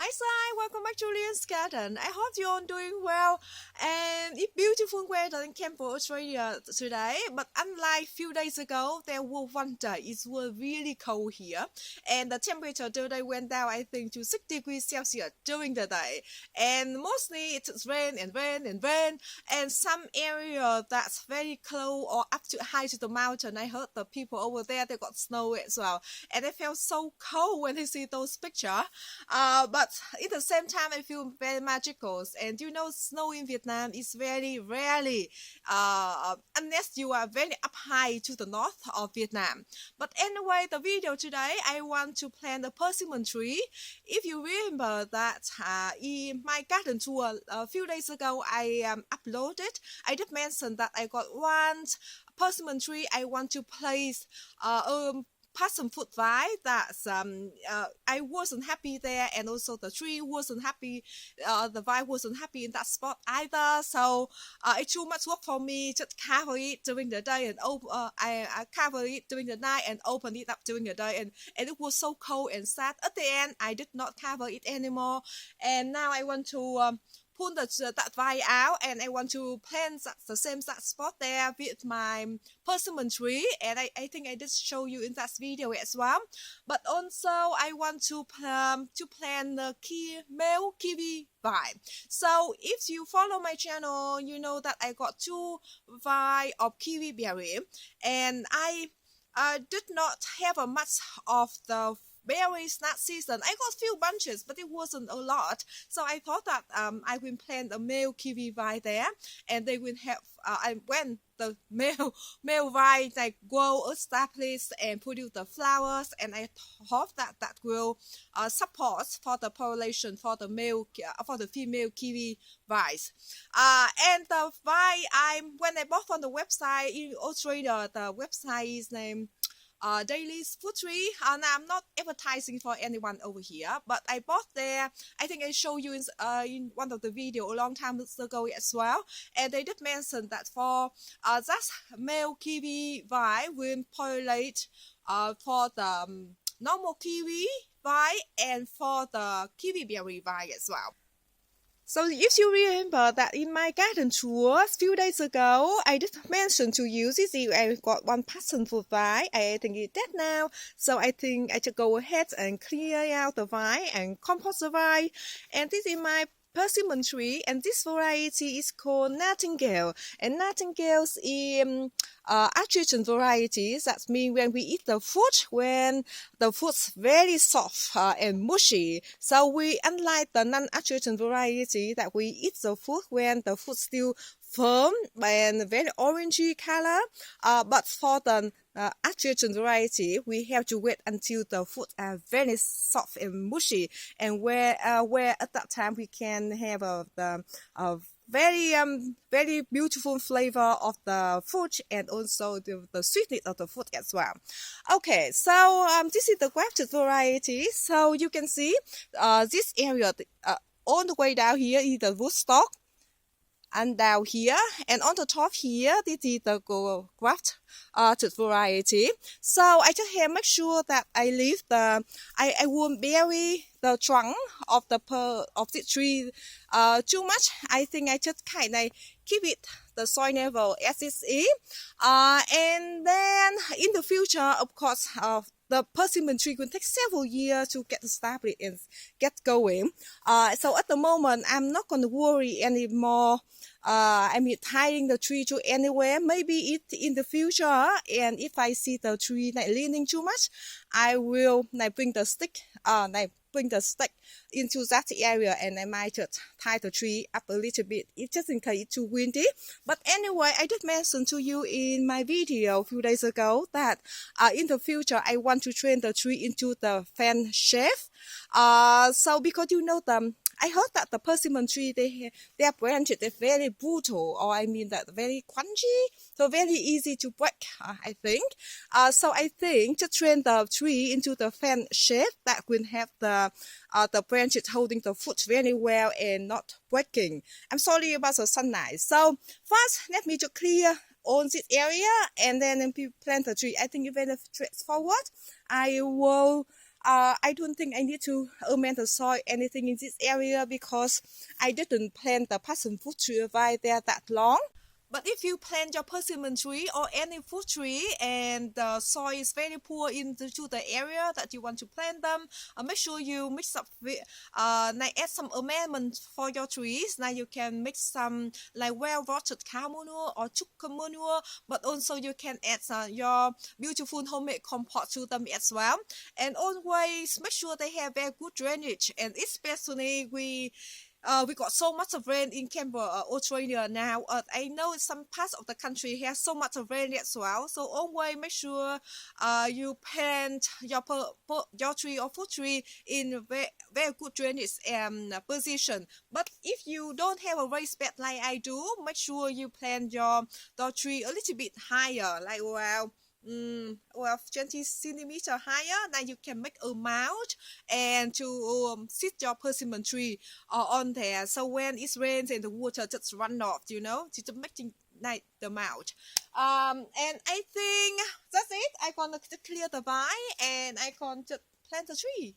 Hi, Sai. Welcome back to Julian's Garden. I hope you're all doing well. And it's beautiful weather in Canberra, Australia today. But unlike few days ago, there was one day it was really cold here, and the temperature today went down, I think, to 6 degrees Celsius during the day. And mostly it's rain and rain and rain. And some area that's very close or up to high to the mountain, I heard the people over there they got snow as well, and I felt so cold when I see those pictures. But at the same time, I feel very magical. And snow in Vietnam is very rarely, unless you are very up high to the north of Vietnam. But anyway, the video today, I want to plant a persimmon tree. If you remember that in my garden tour a few days ago, I uploaded, I did mention that I got one persimmon tree I want to place passion fruit vine that's I wasn't happy there, and also the tree wasn't happy, the vine wasn't happy in that spot either. So it's too much work for me. Just cover it during the day and I cover it during the night and open it up during the day, and it was so cold and sad. At the end, I did not cover it anymore, and now I want to pull that vine out, and I want to plant the same spot there with my persimmon tree, and I think I did show you in that video as well. But also I want to plant the male kiwi vine. So if you follow my channel, you know that I got 2 vine of kiwi berry, and I did not have a much of the berries that season. I got few bunches, but it wasn't a lot. So I thought that I will plant a male kiwi vine there, and they will have. When the male vine like grow, establish, and produce the flowers, and I hope that will support for the pollination for the female kiwi vines. And the vine when I bought from the website in Australia, the website is named Daily Food Tree. Now I'm not advertising for anyone over here, but I bought there. I think I showed you in one of the video a long time ago as well, and they did mention that for that male kiwi vine will pollinate for the normal kiwi vine and for the kiwi berry vine as well. So if you remember that in my garden tour a few days ago, I did mention to you, this is I got one passion fruit vine. I think it's dead now. So I think I should go ahead and clear out the vine and compost the vine. And this is my persimmon tree, and this variety is called Nightingale. And Nightingales is Argentine varieties. That means when we eat the fruit, when the fruit's very soft and mushy. So we, unlike the non-Argentine variety, that we eat the fruit when the fruit still firm and very orangey color. But for the Argentine variety, we have to wait until the fruit are very soft and mushy, and where at that time we can have the very beautiful flavor of the fruit, and also the sweetness of the fruit as well. Okay, so this is the grafted variety. So you can see this area all the way down here is the rootstock, and down here and on the top here, this is the grafted variety. So I just have make sure that I leave I won't bury the trunk of the tree too much. I think I just kind of keep it the soil level as it is, and then in the future, of course, the persimmon tree will take several years to get established and get going. So at the moment, I'm not going to worry anymore. Tying the tree to anywhere. Maybe in the future, and if I see the tree leaning too much, I will bring the stick into that area, and I might just tie the tree up a little bit. It's just in case it's too windy. But anyway, I did mention to you in my video a few days ago that in the future I want to train the tree into the fan shape. So because I heard that the persimmon tree, their branches are very brutal, or that very crunchy, so very easy to break, I think. So I think to train the tree into the fan shape, that will have the branches holding the fruit very well and not breaking. I'm sorry about the sunlight. So first, let me just clear on this area, and then plant the tree. I think it's very straightforward. I will I don't think I need to amend the soil anything in this area because I didn't plant the passion fruit tree right there that long. But if you plant your persimmon tree or any fruit tree and the soil is very poor into the area that you want to plant them, make sure you mix up with, now add some amendment for your trees. Now you can mix some like well rotted cow manure or chicken manure, but also you can add your beautiful homemade compost to them as well. And always make sure they have very good drainage, and especially we got so much of rain in Canberra, Australia now. I know some parts of the country has so much of rain as well. So always make sure you plant your tree or fruit tree in very good drainage position. But if you don't have a raised bed like I do, make sure you plant your tree a little bit higher, like well 20 centimeter higher. Then you can make a mound and to sit your persimmon tree on there. So when it rains and the water just run off, just making like the mound. And I think that's it. I gonna clear the vine and I gonna just plant the tree.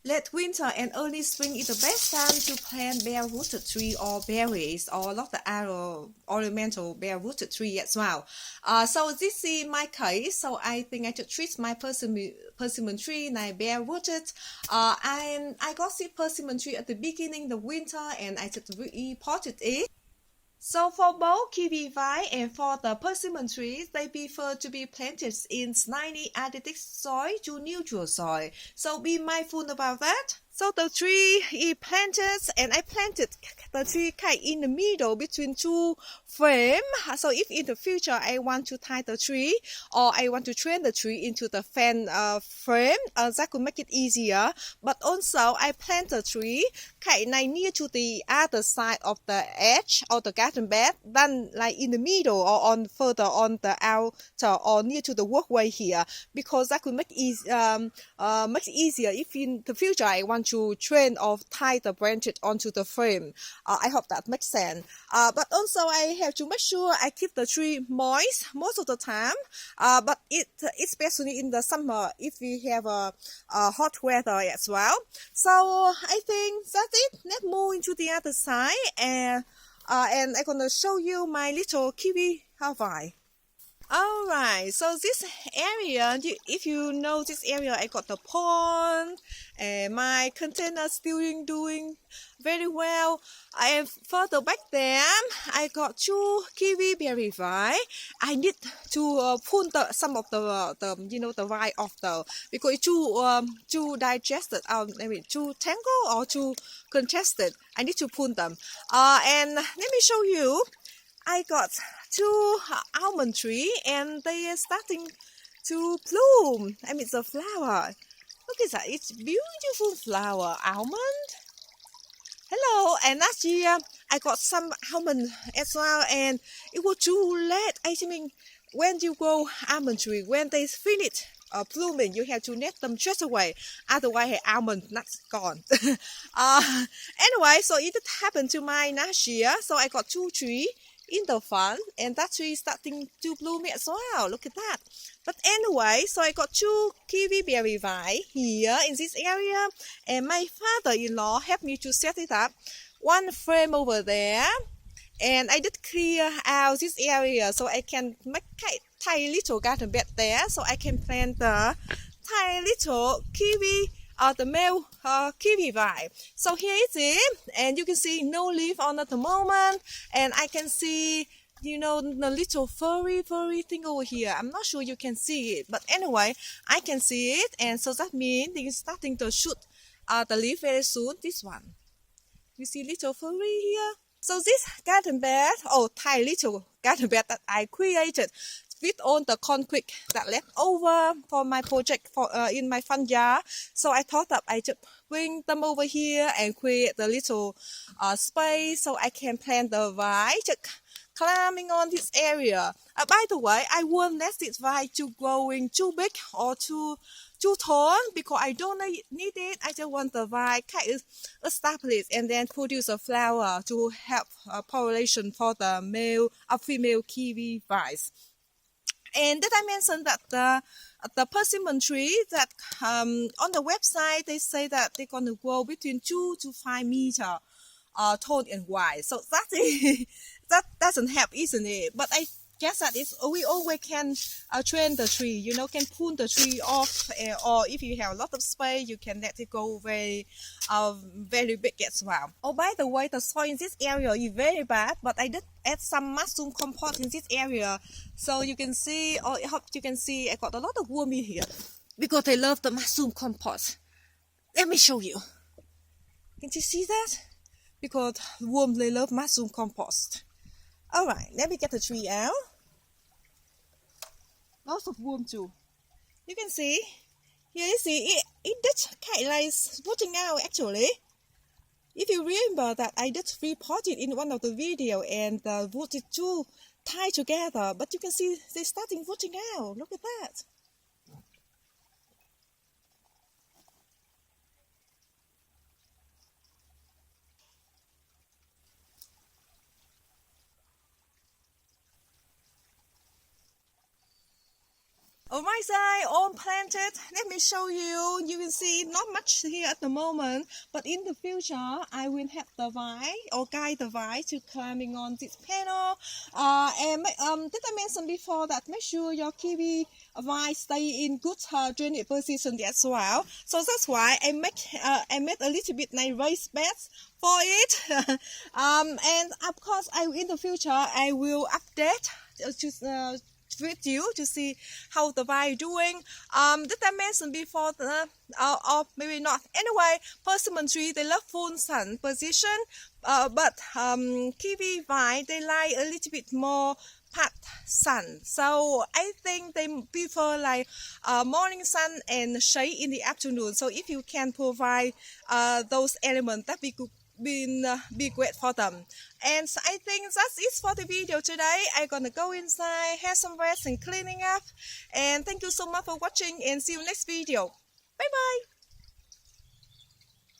Late winter and early spring is the best time to plant bare-rooted tree or berries or lot the ornamental bare-rooted tree as well. So this is my case. So I think I should treat my persimmon tree like bare-rooted. And I got this persimmon tree at the beginning of the winter and I just repotted it. So for both kiwi vine and for the persimmon trees, they prefer to be planted in slightly acidic soil to neutral soil. So be mindful about that. So the tree is planted and I planted the tree kind in the middle between two frames. So if in the future I want to tie the tree or I want to train the tree into the fan frame, that could make it easier. But also I plant the tree kind of near to the other side of the edge of the garden bed than like in the middle or on further on the outer or near to the walkway here, because that could make much easier if in the future I want to train or tie the branches onto the frame. I hope that makes sense. But also I have to make sure I keep the tree moist most of the time. But especially in the summer if we have a hot weather as well. So I think that's it. Let's move into the other side and I'm gonna show you my little kiwi vine. Alright, so this area, if you know this area, I got the pond and my container still doing very well. And further back there, I got two kiwi berry vine. I need to pull some of the vine off though, because it's too digested, too tangled or too congested. I need to pull them. And let me show you. I got two almond tree and they are starting to bloom. The flower. Look at that, it's beautiful flower, almond. Hello, and last year I got some almond as well and it was too late. When you grow almond tree, when they finish blooming, you have to net them straight away. Otherwise, almond nuts gone. Anyway, so it happened to my last year. So I got two trees in the front and that tree is starting to bloom as well. Look at that. But anyway, so I got two kiwi berry vine here in this area and my father-in-law helped me to set it up. One frame over there and I did clear out this area so I can make tiny little garden bed there so I can plant the tiny little kiwi the male kiwi vine. So here it is, and you can see no leaf on at the moment, and I can see the little furry thing over here. I'm not sure you can see it, but anyway I can see it, and so that means it's starting to shoot the leaf very soon. This one, you see little furry here. So this garden bed, tiny little garden bed that I created with all the concrete that left over for my project in my front yard. So I thought that I just bring them over here and create the little space so I can plant the vine just climbing on this area. By the way, I won't let this vine to growing too big or too tall because I don't need it. I just want the vine kind of established and then produce a flower to help pollination for the female kiwi vines. And did I mention that the persimmon tree that on the website they say that they're gonna grow between 2 to 5 meter tall and wide. So that is, that doesn't help, isn't it? But I guess that it's we always can train the tree. You know, can pull the tree off, or if you have a lot of space, you can let it go very big as well. Oh, by the way, the soil in this area is very bad, but I did add some mushroom compost in this area, so you can see, or I hope you can see, I got a lot of worm in here because I love the mushroom compost. Let me show you. Can you see that? Because worms, they love mushroom compost. All right, let me get the tree out. Lots of worm too. You can see here. You see it did kind of like putting out actually. If you remember that I did report it in one of the video and the wood is too tied together, but you can see they're starting rooting out. Look at that. On my side, all planted. Let me show you. You can see not much here at the moment, but in the future, I will help the vine or guide the vine to climbing on this panel. And did I mention before that make sure your kiwi vine stay in good drainage position as well. So that's why I made a little bit like raised beds for it. And of course, in the future I will update with you to see how the vine doing. Did I mention before or maybe not? Anyway, persimmon tree, they love full sun position, but kiwi vine, they like a little bit more part sun. So I think they prefer like morning sun and shade in the afternoon. So if you can provide those elements, that be good, be great for them. And so I think that's it for the video today. I'm gonna go inside, have some rest and cleaning up. And thank you so much for watching, and see you next video. Bye bye.